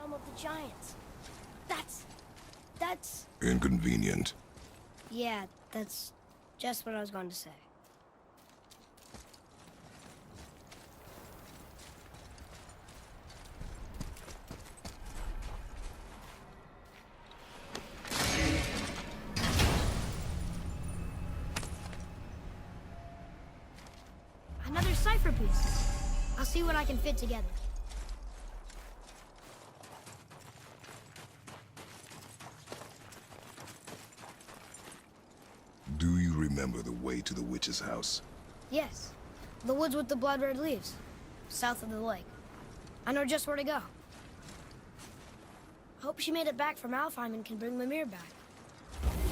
realm of the giants. That's... Inconvenient. Yeah, that's just what I was going to say. Another cipher piece. I'll see what I can fit together. Do you remember the way to the witch's house? Yes. The woods with the blood-red leaves. South of the lake. I know just where to go. Hope she made it back from Alfheim and can bring Mimir back.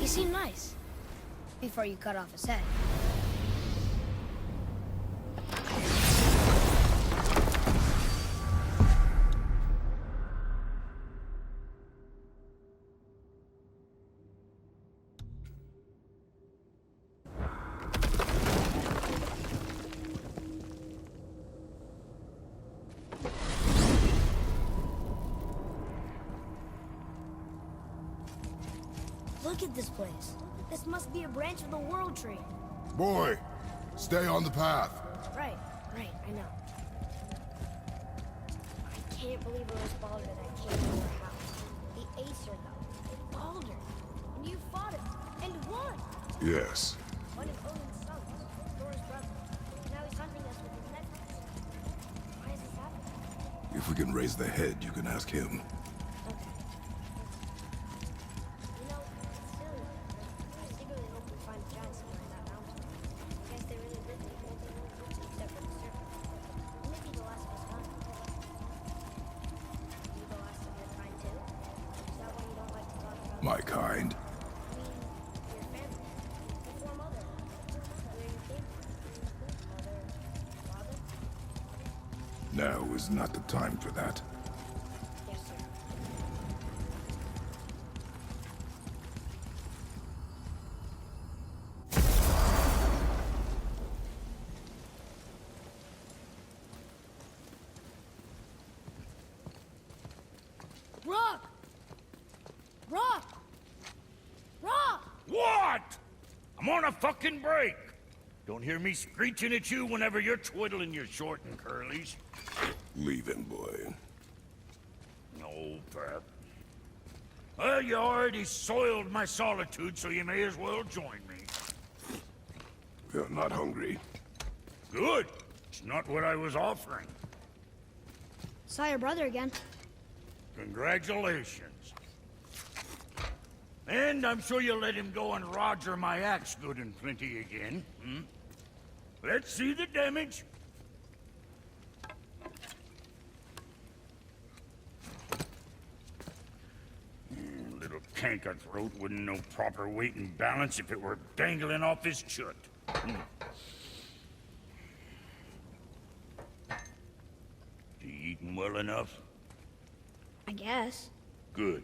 He seemed nice. Before you cut off his head. Look at this place. This must be a branch of the World Tree. Boy, stay on the path. Right, I know. I can't believe it was Baldur that came to our house. The Aesir, though. Baldur. And you fought him. And won. Yes. One of Odin's sons. Thor's brother. Now he's hunting us with his nephews. Why is this happening? If we can raise the head, you can ask him. Okay. You know, it's silly. I secretly hope we find a giant somewhere in that mountain. I guess they really did make multiple roots except for the serpent. Maybe the last of his kind. You the last of your kind too? Is that why you don't like to talk about My kind. I mean, your family. Before mother. Where you came from. Mother, father? Now is not the time for that. Yes, sir. Rock! Rock! Rock! What? I'm on a fucking break. Don't hear me screeching at you whenever you're twiddling your short and curlies. Leave him, boy. No, Pat. Well, you already soiled my solitude, so you may as well join me. You're not hungry. Good. It's not what I was offering. Saw your brother again. Congratulations. And I'm sure you'll let him go and Roger my axe good and plenty again. Hmm? Let's see the damage. Little canker throat wouldn't know proper weight and balance if it were dangling off his chut. Hmm. You eating well enough? I guess. Good.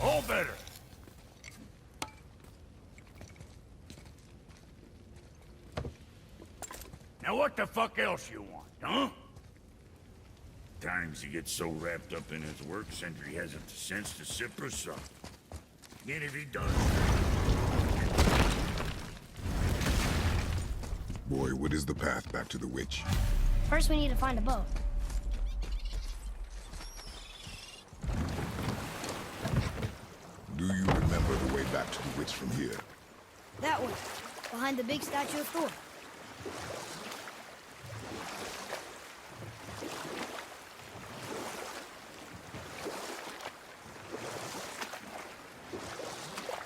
All better. Now what the fuck else you want, huh? Times he gets so wrapped up in his work, Sentry hasn't the sense to sip or sup. And if he does... Boy, what is the path back to the witch? First we need to find a boat. Do you remember the way back to the witch from here? That way, behind the big statue of Thor.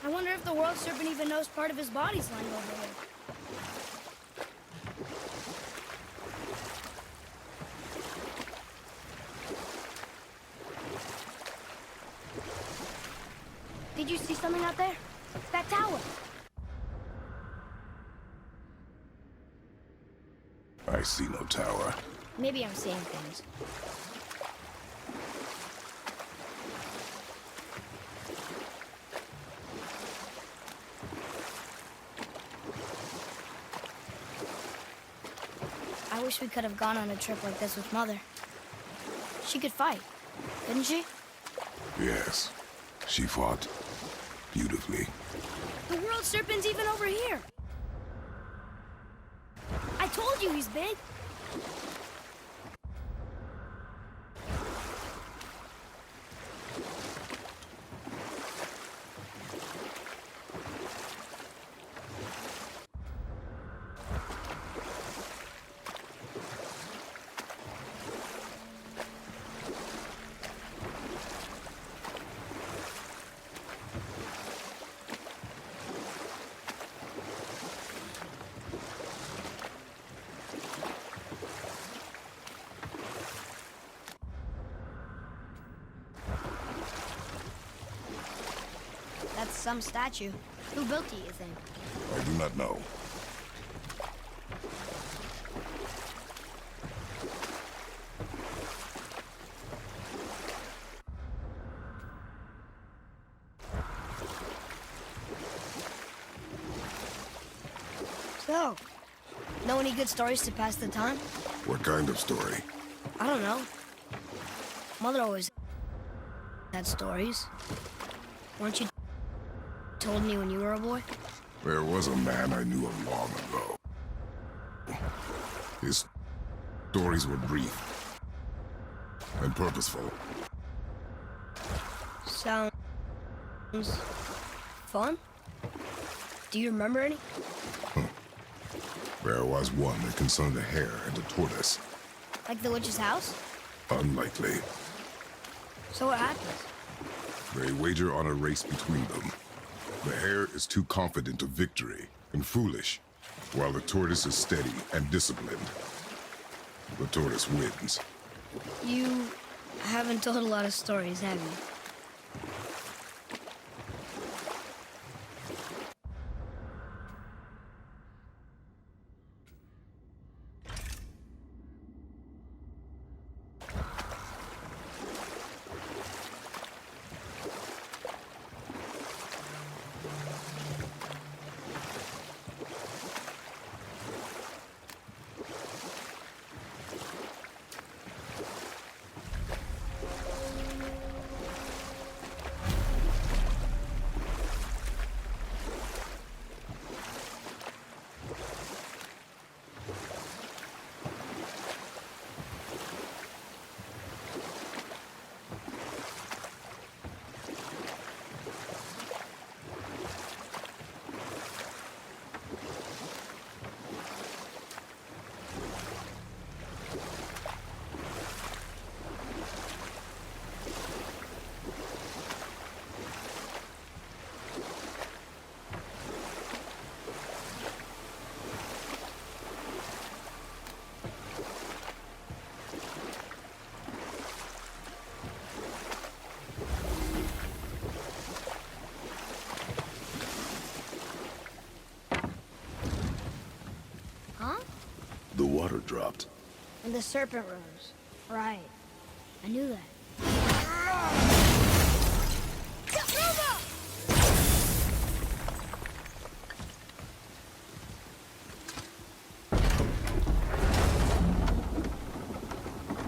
I wonder if the world serpent even knows part of his body's lying over here. Did you see something out there? That tower! I see no tower. Maybe I'm seeing things. I wish we could have gone on a trip like this with Mother. She could fight, couldn't she? Yes. She fought beautifully. The world serpent's even over here. I told you he's big. That's some statue. Who built it, you think? I do not know. So, know any good stories to pass the time? What kind of story? I don't know. Mother always had stories. Weren't you told me when you were a boy? There was a man I knew of long ago. His stories were brief and purposeful. Sounds fun. Do you remember any? There was one that concerned a hare and a tortoise. Like the witch's house? Unlikely. So what happens? They wager on a race between them. The hare is too confident of victory and foolish, while the tortoise is steady and disciplined. The tortoise wins. You haven't told a lot of stories, have you? Huh? The water dropped. And the serpent rose. Right. I knew that.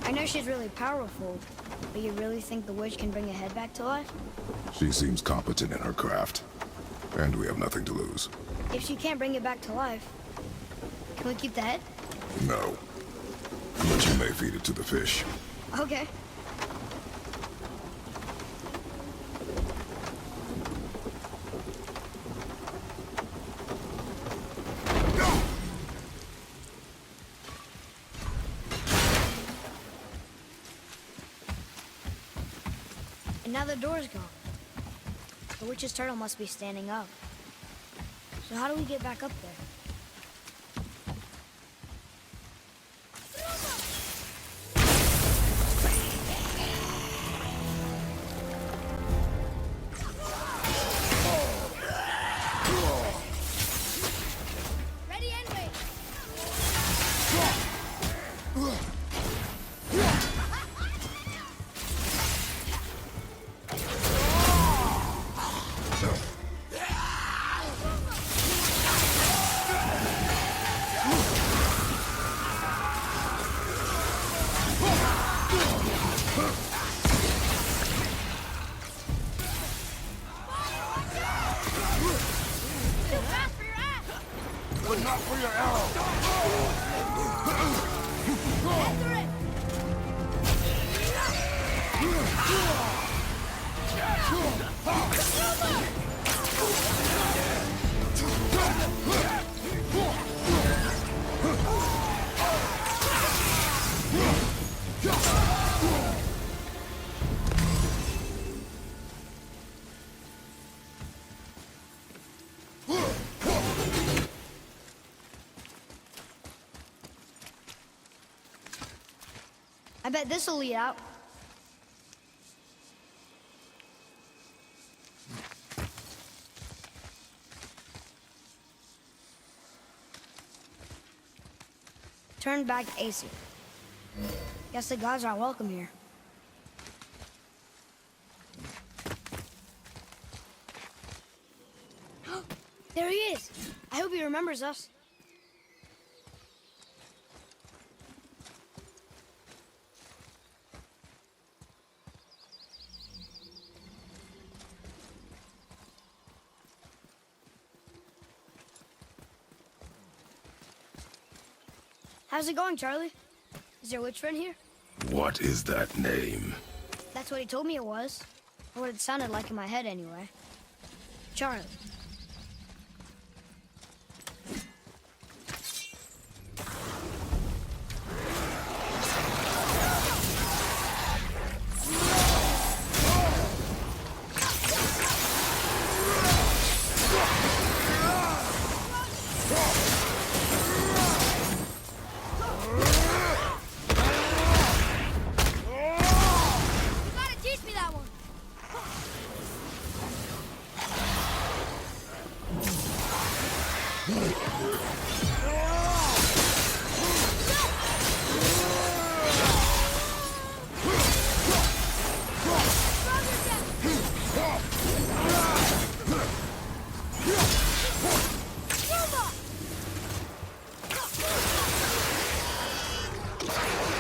I know she's really powerful, but you really think the witch can bring a head back to life? She seems competent in her craft, and we have nothing to lose. If she can't bring it back to life, can we keep the head? No. But you may feed it to the fish. Okay. And now the door's gone. The witch's turtle must be standing up. So how do we get back up there? Ready and wait. bet this'll lead out. Turn back to Aesir. Guess the gods aren't welcome here. There he is! I hope he remembers us. How's it going, Charlie? Is there a witch friend here? What is that name? That's what he told me it was. Or what it sounded like in my head, anyway. Charlie. You gotta teach me that one.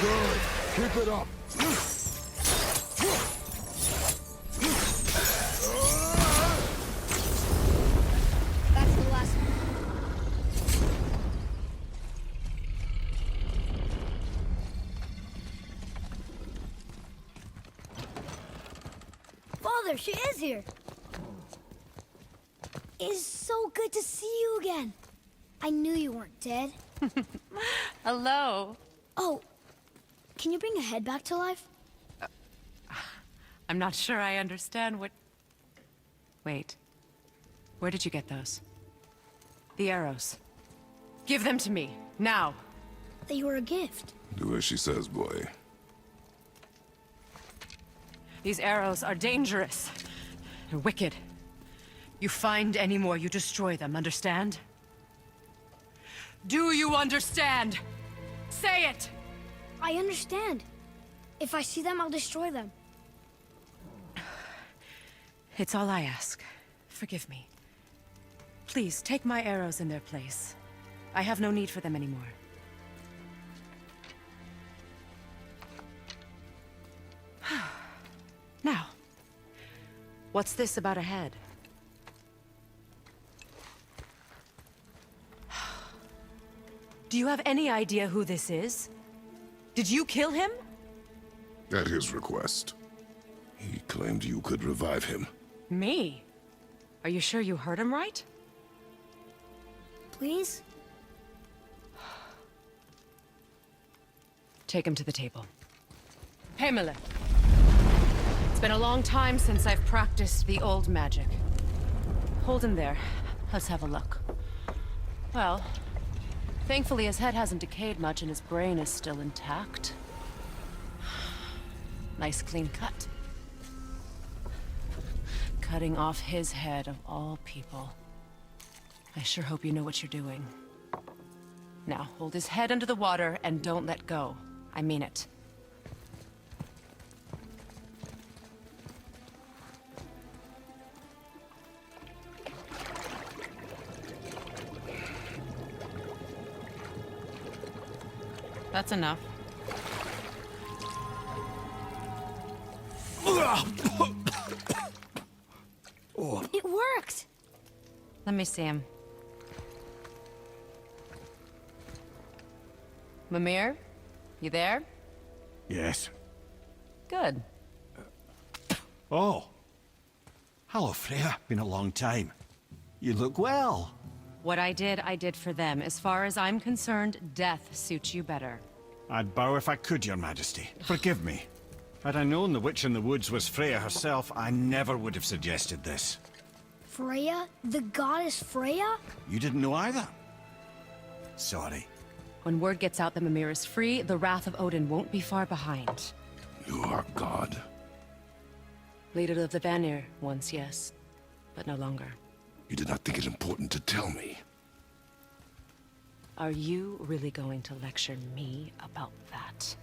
Good. Keep it up. That's the last one. Father, she is here. It's so good to see you again. I knew you weren't dead. Hello. Oh, can you bring a head back to life? I'm not sure I understand what... Wait. Where did you get those? The arrows. Give them to me, now. They were a gift. Do as she says, boy. These arrows are dangerous. And wicked. You find any more, you destroy them, understand? Do you understand? Say it! I understand. If I see them, I'll destroy them. It's all I ask. Forgive me. Please, take my arrows in their place. I have no need for them anymore. Now, what's this about a head? Do you have any idea who this is? Did you kill him? At his request. He claimed you could revive him. Me? Are you sure you heard him right? Please? Take him to the table. Hamlet. It's been a long time since I've practiced the old magic. Hold him there. Let's have a look. Well, thankfully his head hasn't decayed much and his brain is still intact. Nice clean cut. Cutting off his head of all people. I sure hope you know what you're doing. Now, hold his head under the water and don't let go. I mean it. That's enough. It worked! Let me see him. Mimir? You there? Yes. Good. Oh. Hello, Freya. Been a long time. You look well. What I did for them. As far as I'm concerned, death suits you better. I'd bow if I could, Your Majesty. Forgive me. Had I known the witch in the woods was Freya herself, I never would have suggested this. Freya? The goddess Freya? You didn't know either? Sorry. When word gets out that Mimir is free, the wrath of Odin won't be far behind. You are God. Leader of the Vanir, once yes, but no longer. You did not think it important to tell me. Are you really going to lecture me about that?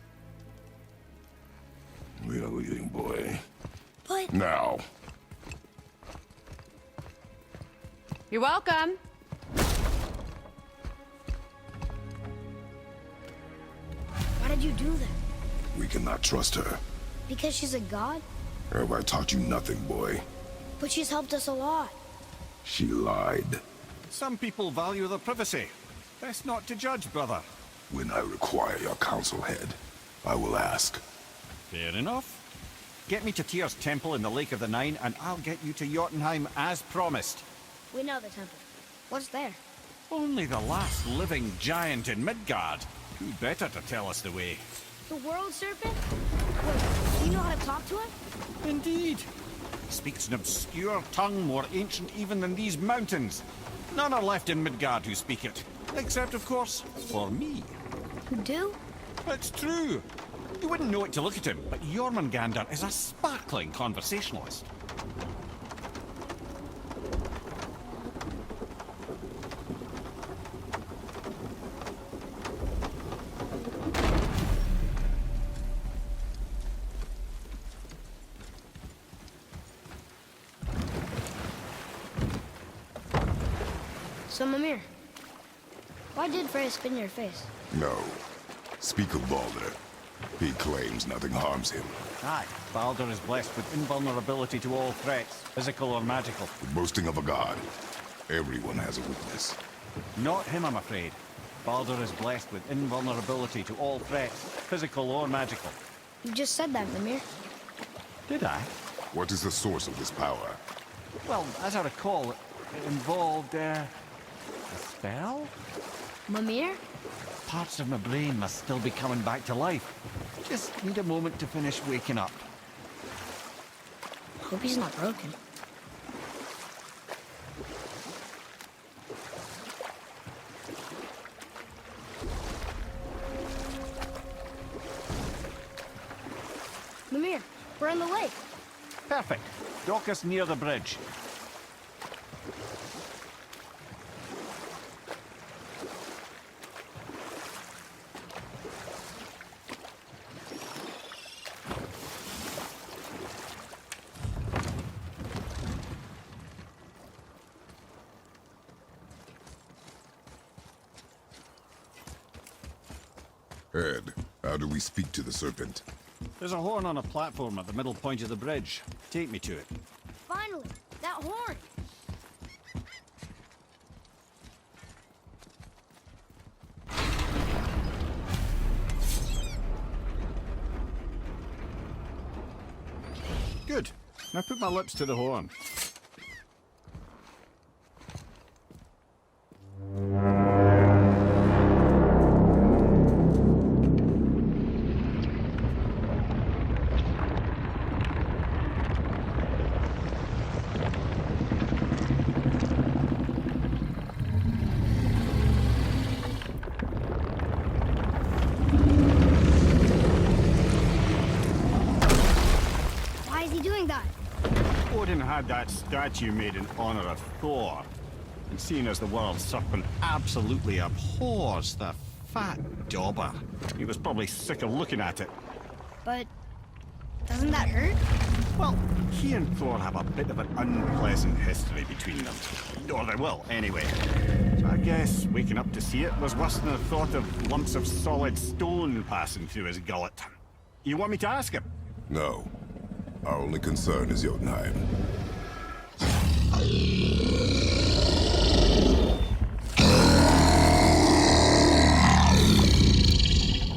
We are leaving, boy. But Now. You're welcome. why did you do that? We cannot trust her. Because she's a god? Have I taught you nothing, boy? But she's helped us a lot. She lied. Some people value their privacy. Best not to judge, brother. When I require your council head, I will ask. Fair enough. Get me to Tyr's temple in the Lake of the Nine, and I'll get you to Jotunheim as promised. We know the temple. What's there? Only the last living giant in Midgard. Who better to tell us the way? The world serpent? Wait, do you know how to talk to it? Indeed. He speaks an obscure tongue more ancient even than these mountains. None are left in Midgard who speak it. Except, of course, for me. You do? It's true. You wouldn't know it to look at him, but Jormungandr is a sparkling conversationalist. So, Mimir, why did Freya spit in your face? No. Speak of Baldur. He claims nothing harms him. Aye, Baldur is blessed with invulnerability to all threats, physical or magical. The boasting of a god. Everyone has a weakness. Not him, I'm afraid. Baldur is blessed with invulnerability to all threats, physical or magical. You just said that, Mimir. Did I? What is the source of this power? Well, as I recall, it involved, a spell? Mimir? Parts of my brain must still be coming back to life. Just need a moment to finish waking up. Hope he's not broken. Mimir, we're in the lake. Perfect. Dock us near the bridge. Ed, how do we speak to the serpent? There's a horn on a platform at the middle point of the bridge. Take me to it. Finally, that horn. Good. Now put my lips to the horn. Why is he doing that? Odin had that statue made in honor of Thor. And seeing as the world serpent absolutely abhors the fat dauber, he was probably sick of looking at it. But doesn't that hurt? Well, he and Thor have a bit of an unpleasant history between them. Or they will, anyway. So I guess waking up to see it was worse than the thought of lumps of solid stone passing through his gullet. You want me to ask him? No. Our only concern is Jotunheim.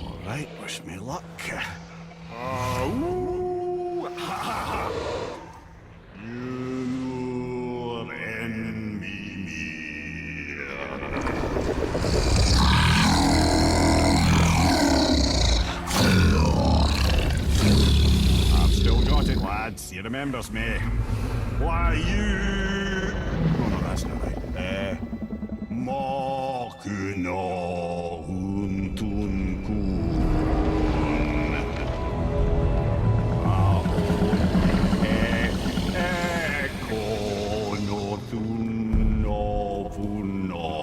All right, wish me luck. Ooh, ha, ha, ha. You're in me. I've still got it, lads. He remembers me. Why you? Oh no, that's not right. Mokuno tun kun. Ahon ekono tun ovunora.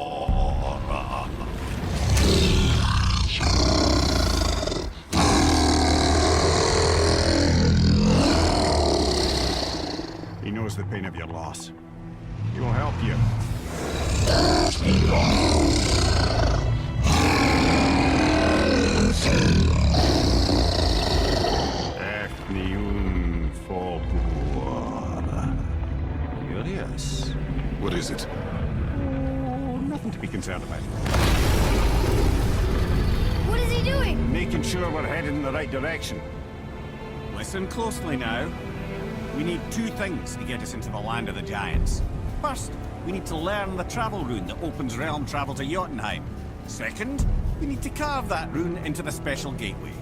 He knows the pain of your loss. He will help you. Efniun Fobur. Curious. What is it? Oh, nothing to be concerned about. What is he doing? Making sure we're headed in the right direction. Listen closely now. We need two things to get us into the land of the giants. First, we need to learn the travel rune that opens realm travel to Jotunheim. Second, we need to carve that rune into the special gateway.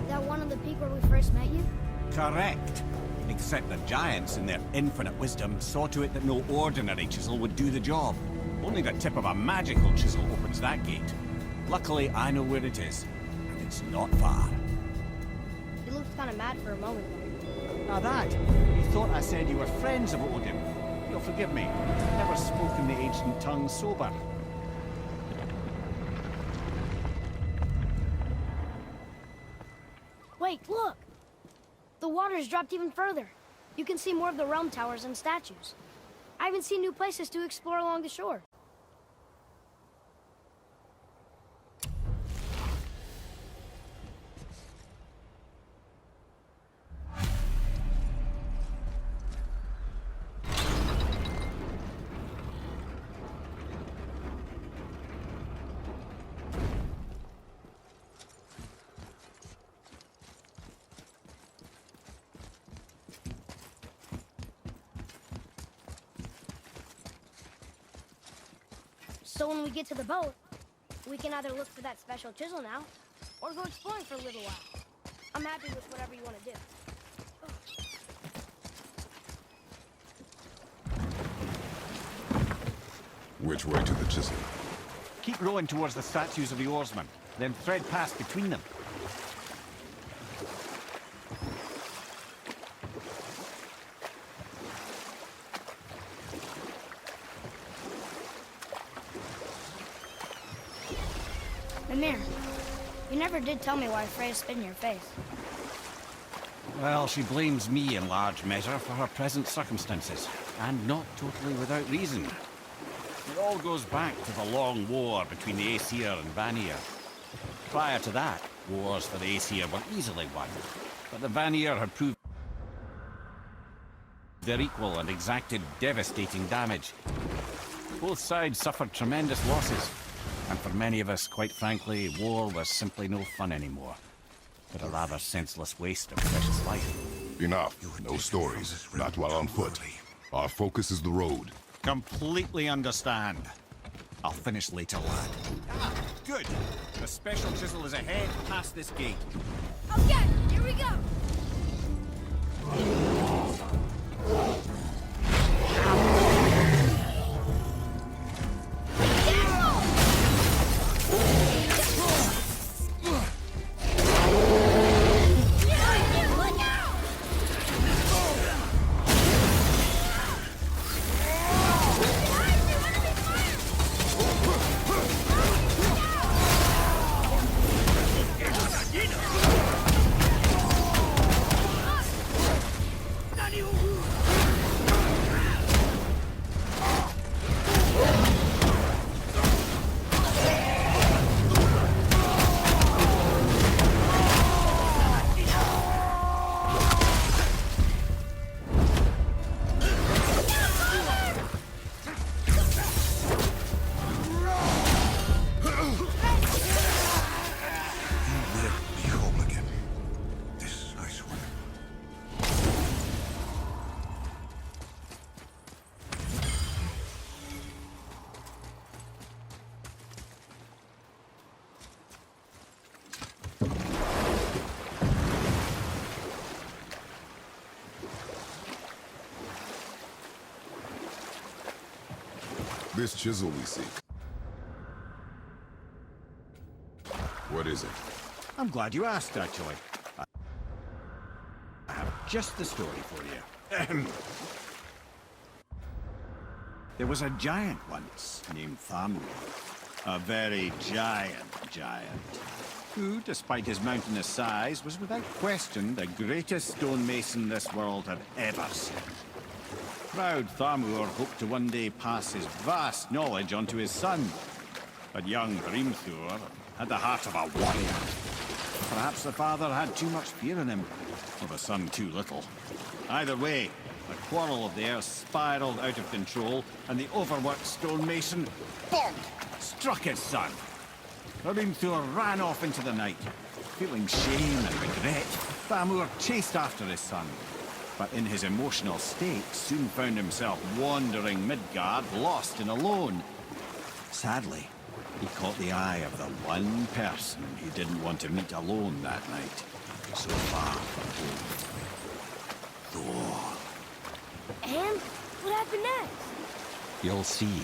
That one on the peak where we first met you? Correct. Except the giants, in their infinite wisdom, saw to it that no ordinary chisel would do the job. Only the tip of a magical chisel opens that gate. Luckily, I know where it is, and it's not far. You looked kind of mad for a moment there. Now that, you thought I said you were friends of Odin. You'll forgive me. I've never spoken the ancient tongue sober. Wait, look! The water's dropped even further. You can see more of the realm towers and statues. I even see new places to explore along the shore. So when we get to the boat, we can either look for that special chisel now, or go exploring for a little while. I'm happy with whatever you want to do. Which way to the chisel? Keep rowing towards the statues of the oarsmen, then thread past between them. Mimir, you never did tell me why Freya spit in your face. Well, she blames me in large measure for her present circumstances, and not totally without reason. It all goes back to the long war between the Aesir and Vanir. Prior to that, wars for the Aesir were easily won, but the Vanir had proved their equal and exacted devastating damage. Both sides suffered tremendous losses, and for many of us, quite frankly, war was simply no fun anymore, but a rather senseless waste of precious life. Enough. No stories. Not while on foot. Our focus is the road. Completely understand. I'll finish later, lad. Ah, good. The special chisel is ahead past this gate. Okay, here we go! This chisel we seek. is it? I'm glad you asked, actually. I have just the story for you. Ahem. There was a giant once named Thamur. A very giant, who, despite his mountainous size, was without question the greatest stonemason this world had ever seen. Proud Thamur hoped to one day pass his vast knowledge on to his son. But young Hrimthur had the heart of a warrior. Perhaps the father had too much fear in him, or the son too little. Either way, the quarrel of theirs spiraled out of control, and the overworked stonemason, bonk, struck his son. Hrimthur ran off into the night. Feeling shame and regret, Thamur chased after his son. But in his emotional state, soon found himself wandering Midgard, lost and alone. Sadly, he caught the eye of the one person he didn't want to meet alone that night. So far from home. Thor. And what happened next? You'll see.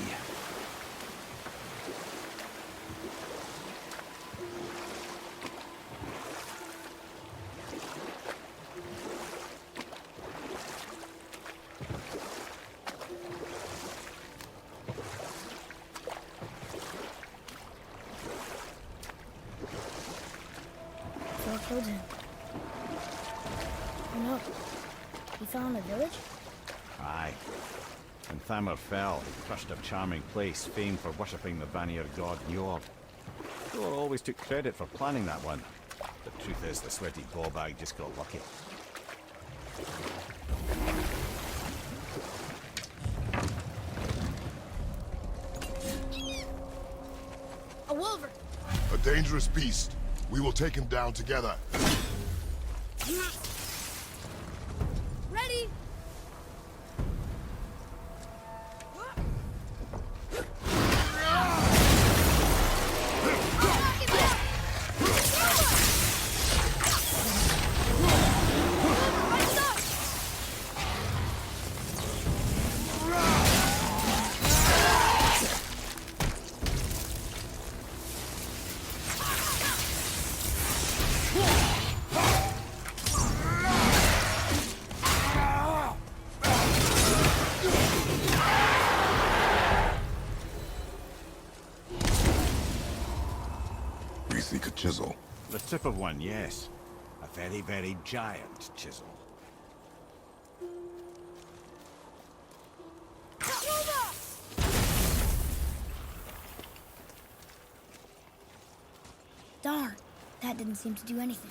Thor killed him. Oh no. He fell in the village? Aye. When Thamur fell, he crushed a charming place famed for worshipping the Vanir god Njord. Thor always took credit for planning that one. The truth is, the sweaty ballbag just got lucky. A wolver! A dangerous beast. We will take him down together. Ready! We seek a chisel. The tip of one, yes. A very, very giant chisel. Darn, that didn't seem to do anything.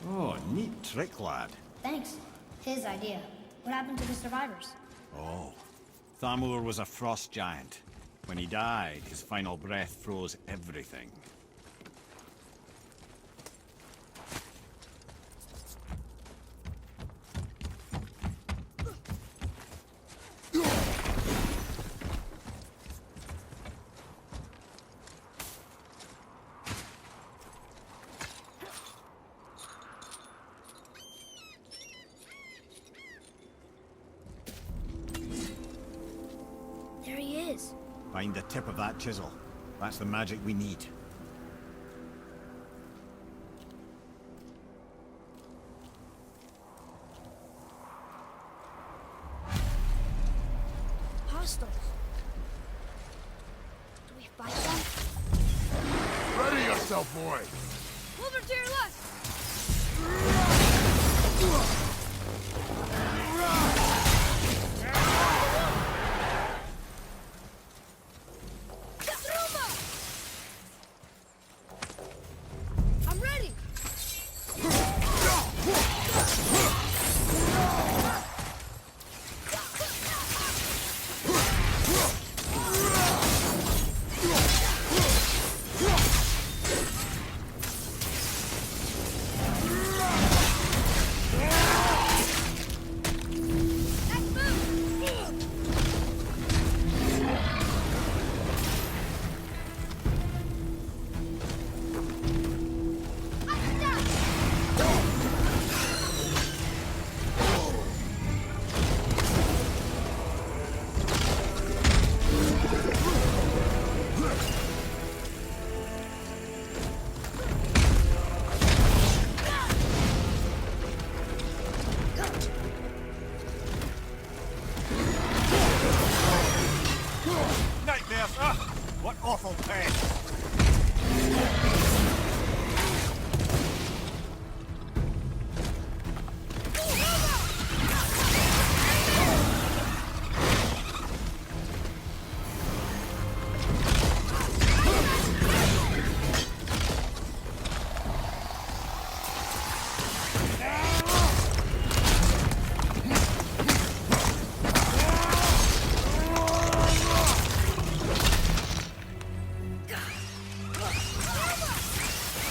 Oh, neat trick, lad. Thanks. His idea. What happened to the survivors? Oh. Thamur was a frost giant. When he died, his final breath froze everything. There he is. Find the tip of that chisel. That's the magic we need. Hostiles. Do we fight them? Ready yourself, boy! Over to your left! I'm ready! awful pest!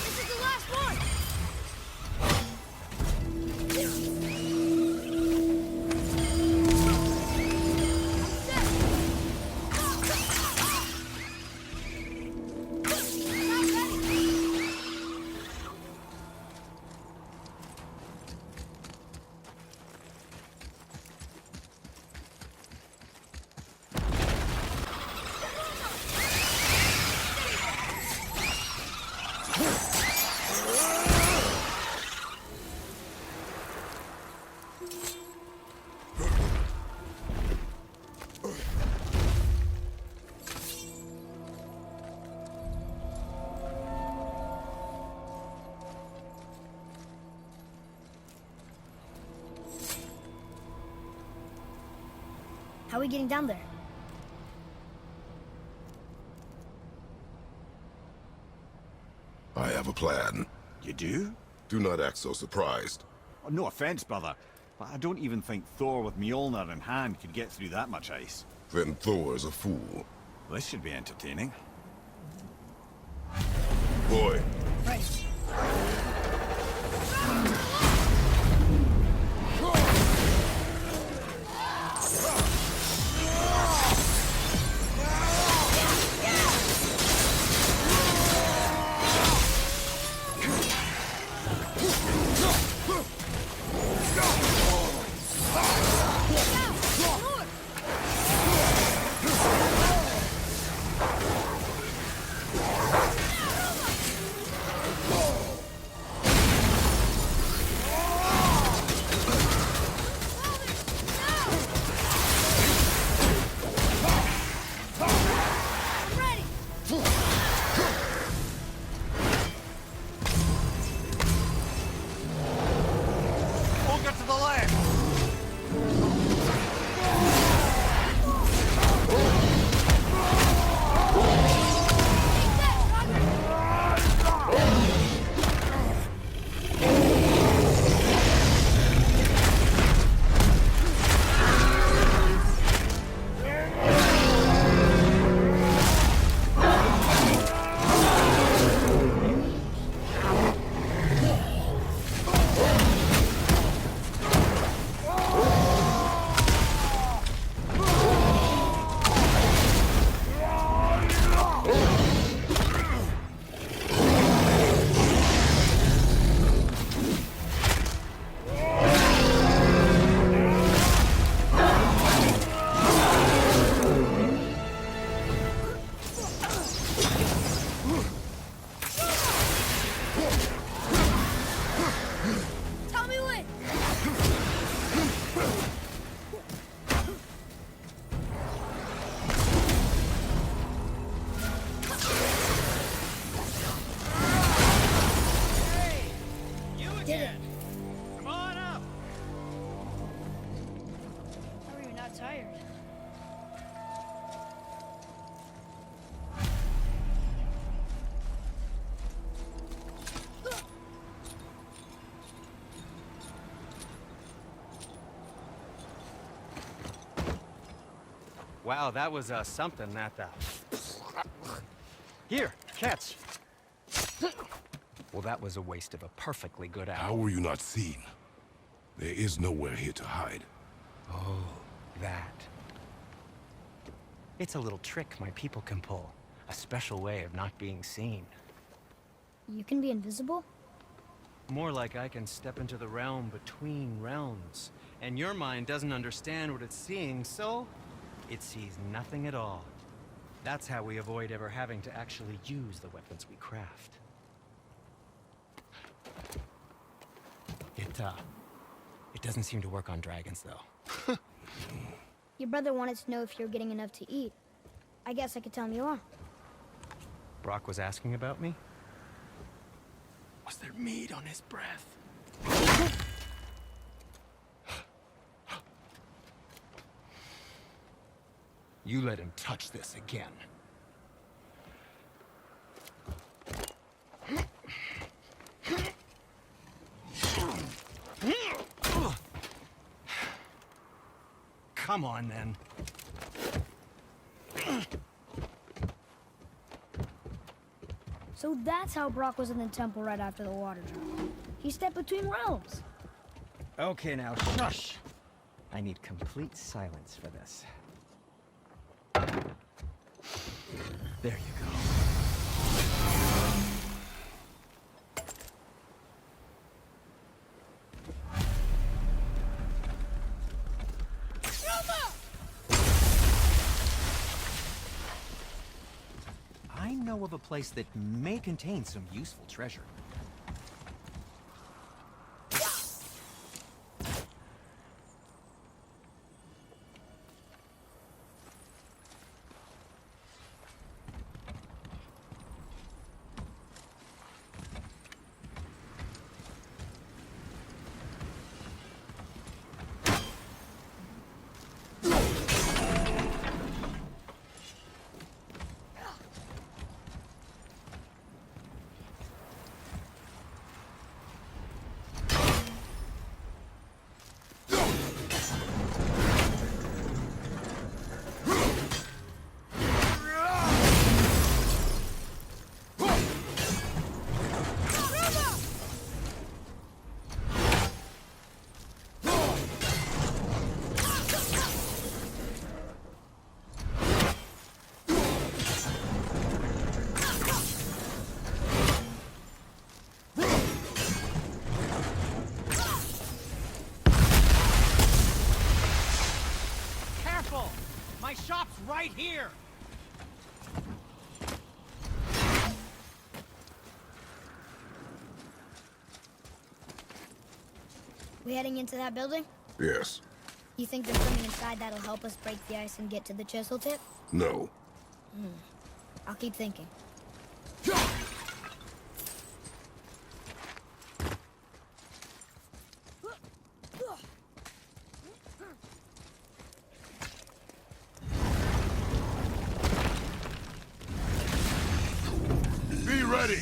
This is the last one! How are we getting down there? I have a plan. You do? Do not act so surprised. Oh, no offense, brother, but I don't even think Thor with Mjolnir in hand could get through that much ice. Then Thor's a fool. This should be entertaining. Boy, Right. Wow, that was something, that Here, catch. Well, that was a waste of a perfectly good How apple. were you not seen? There is nowhere here to hide. Oh, that. It's a little trick my people can pull. A special way of not being seen. You can be invisible? More like I can step into the realm between realms. And your mind doesn't understand what it's seeing, so it sees nothing at all. That's how we avoid ever having to actually use the weapons we craft. It doesn't seem to work on dragons, though. Your brother wanted to know if you're getting enough to eat. I guess I could tell him you are. Brock was asking about me? Was there meat on his breath? You let him touch this again. Come on, then. So that's how Brock was in the temple right after the water drop. He stepped between realms. Okay, now, shush! I need complete silence for this. There you go. I know of a place that may contain some useful treasure. My shop's right here! We heading into that building? Yes. You think there's something inside that'll help us break the ice and get to the chisel tip? No. I'll keep thinking. Be ready!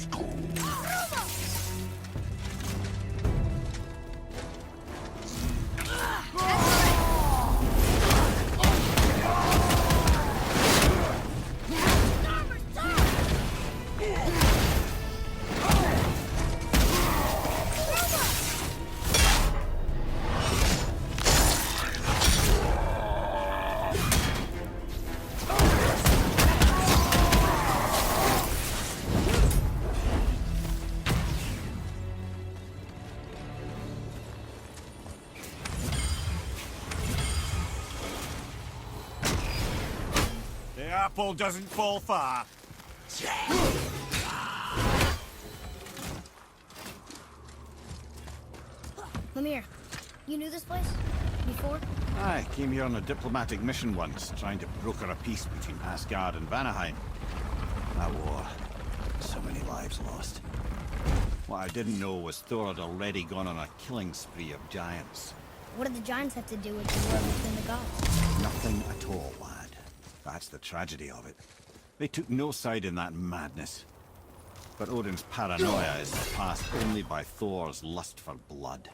The apple doesn't fall far. Lemire, you knew this place? Before? I came here on a diplomatic mission once, trying to broker a peace between Asgard and Vanaheim. That war. So many lives lost. What I didn't know was Thor had already gone on a killing spree of giants. What did the giants have to do with the war between the gods? Nothing at all, lad. That's the tragedy of it. They took no side in that madness. But Odin's paranoia is surpassed only by Thor's lust for blood.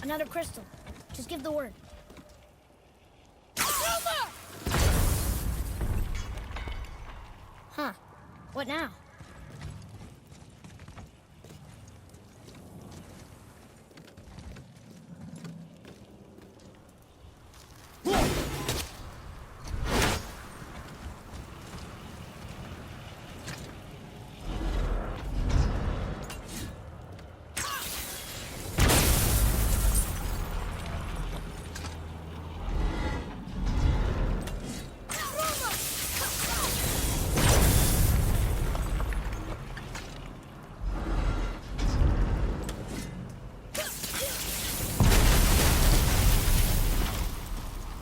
Another crystal. Just give the word. Huh. What now?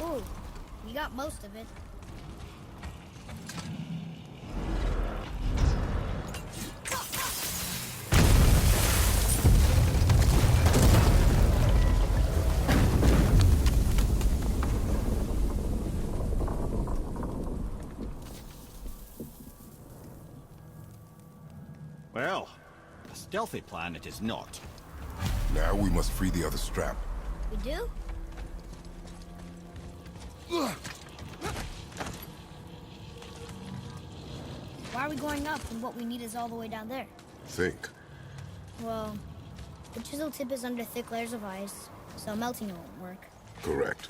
Ooh, you got most of it. Well, a stealthy plan it is not. Now we must free the other strap. We do? Why are we going up when what we need is all the way down there? Think. Well, the chisel tip is under thick layers of ice, so melting it won't work. Correct.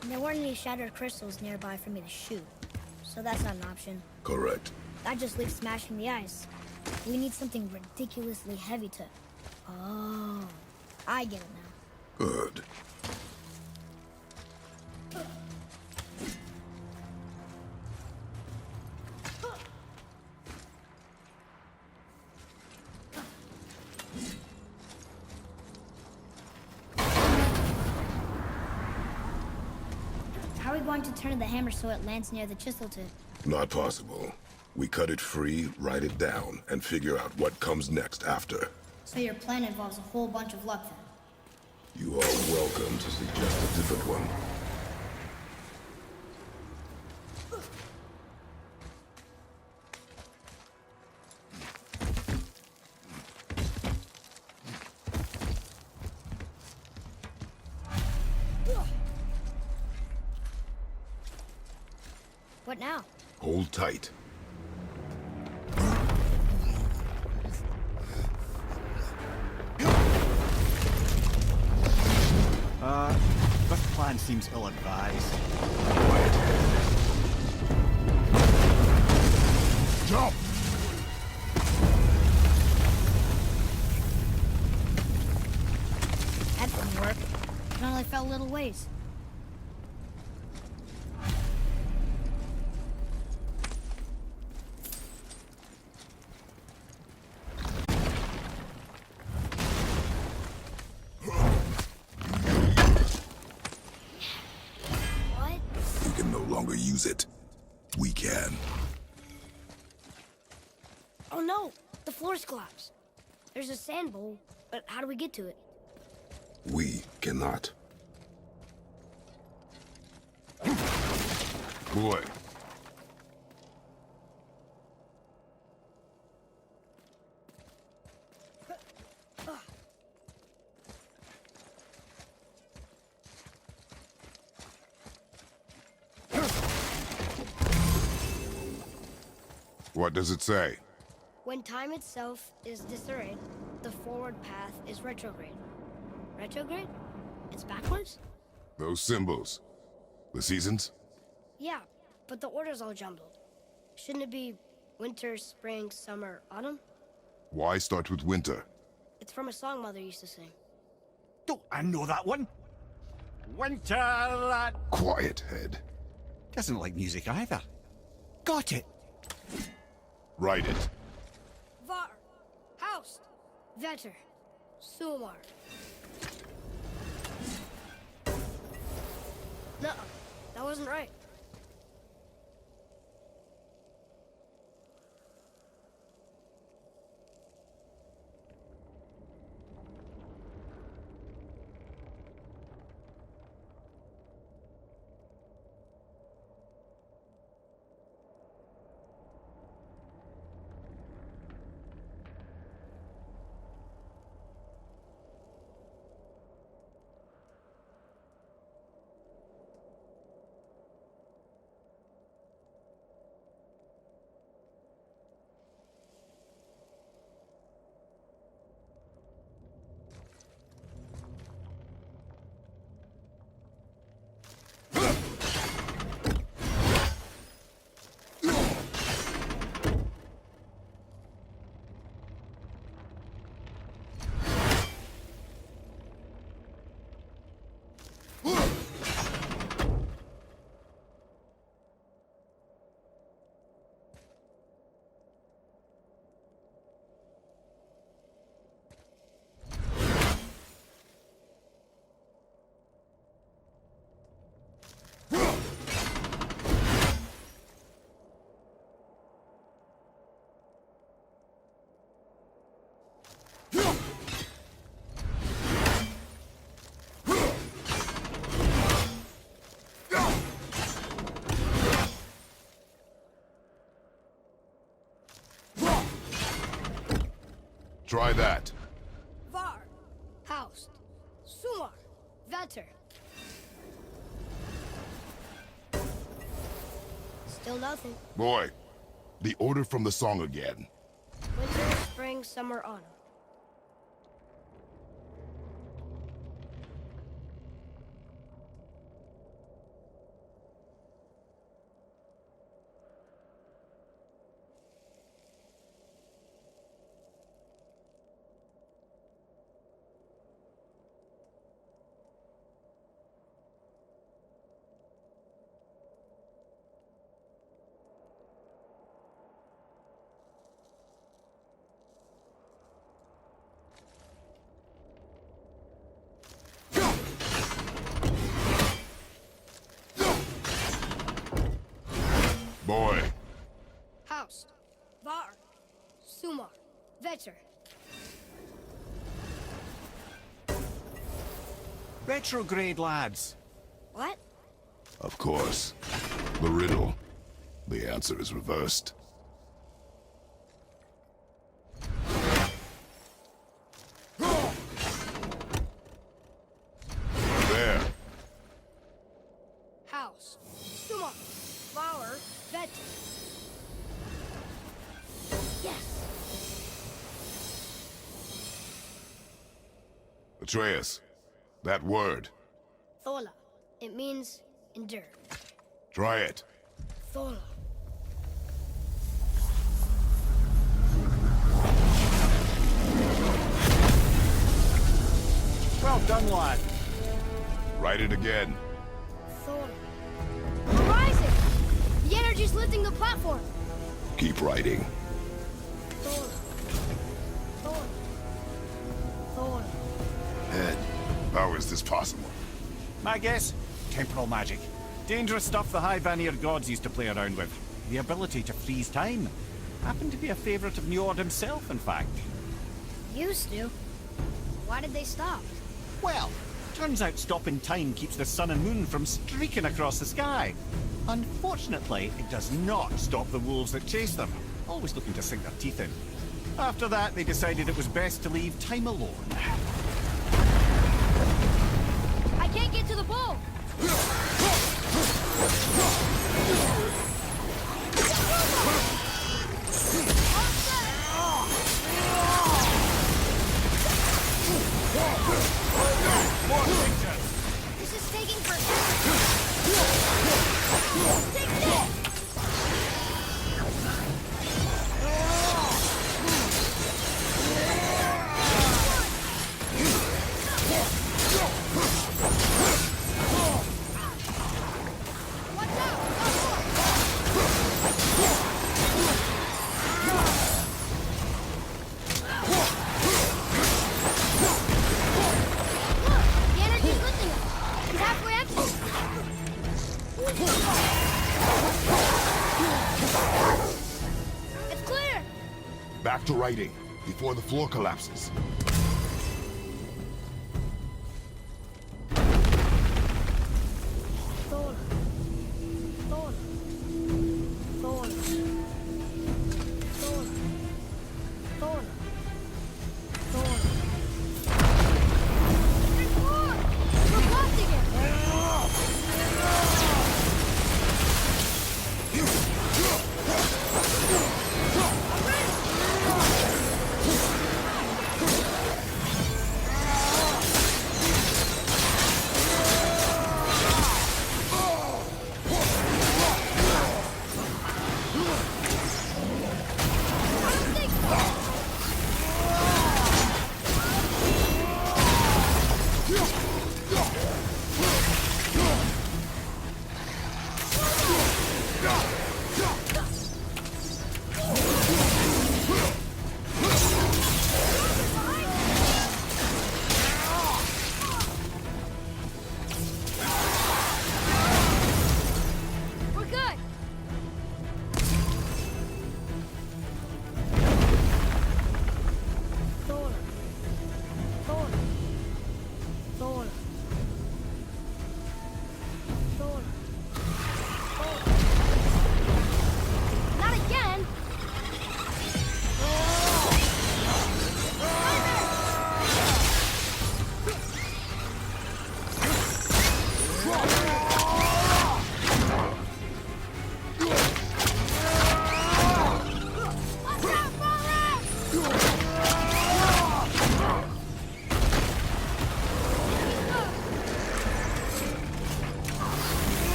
And there weren't any shattered crystals nearby for me to shoot, so that's not an option. Correct. That just leaves smashing the ice. We need something ridiculously heavy to... Oh, I get it now. Good. How are we going to turn the hammer so it lands near the chisel tip? Not possible. We cut it free, write it down, and figure out what comes next after. So your plan involves a whole bunch of luck then? You are welcome to suggest a different one. What now? Hold tight. This plan seems ill-advised. Jump! That didn't work. It only fell a little ways. What? You can no longer use it. We can. Oh no! The floor's collapsed. There's a sand bowl, but how do we get to it? We cannot. Boy. What does it say? When time itself is disarrayed, the forward path is retrograde. Retrograde? It's backwards? Those symbols. The seasons? Yeah, but the order's all jumbled. Shouldn't it be winter, spring, summer, autumn? Why start with winter? It's from a song Mother used to sing. Don't I know that one? Winter that Quiet, head. doesn't like music either. Got it. Write it. Var, Haust, Vetter, Sumar. No, that wasn't right. Try that. Var. Haust. Sumar. Vetter. Still nothing. Boy, the order from the song again. Winter, spring, summer, autumn. Boy, Haust. Var. Sumar. Vetter. Retrograde, lads. What? of course. The riddle. The answer is reversed. There. House. Sumar. Flower. Vetter. Yes. Atreus, that word. Thola. It means endure. Try it. Thola. Well done, lad. Write it again. Thola. We're rising! The energy's lifting the platform. Keep writing. Thola. Thola. Thola. Ed, how is this possible? My guess? Temporal magic. Dangerous stuff the High Vanir gods used to play around with. The ability to freeze time. Happened to be a favorite of Njord himself, in fact. Used to. Why did they stop? Well, turns out stopping time keeps the sun and moon from streaking across the sky. Unfortunately, it does not stop the wolves that chase them, always looking to sink their teeth in. After that, they decided it was best to leave time alone. I can't get to the bowl! This is taking forever! Take this! Watch out! The energy's lifting us! It's halfway empty! It's clear! Back to writing, before the floor collapses. Thola. Thola. Thola. Thola. Thola. Thola. There's more! We're blocked again! I don't think so! We're good! Thola. Thola. Thola. Thola. Thola. Not again!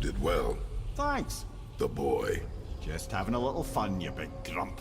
did well. Thanks. The boy. Just having a little fun, you big grump.